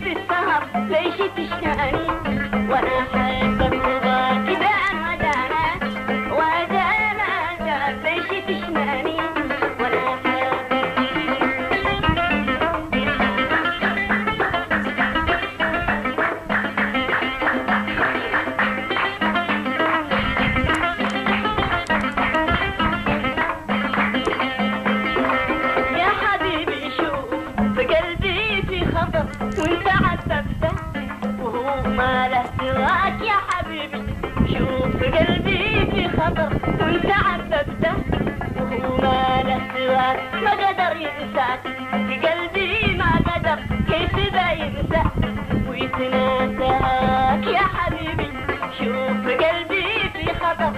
حبيبي السهر ليش تشتاني وانا احبك وباكي بعن ودانا ليش تشتاني وانا احبك. يا حبيبي شوف بقلبي في خطر وانت عذبته وهو ما له سواك. يا حبيبي شوف قلبي في خطر وانت عذبته وهو ما له سواك. ما قدر ينساك في قلبي ما قدر كيف بينسى ويتناساك. يا حبيبي شوف قلبي في خطر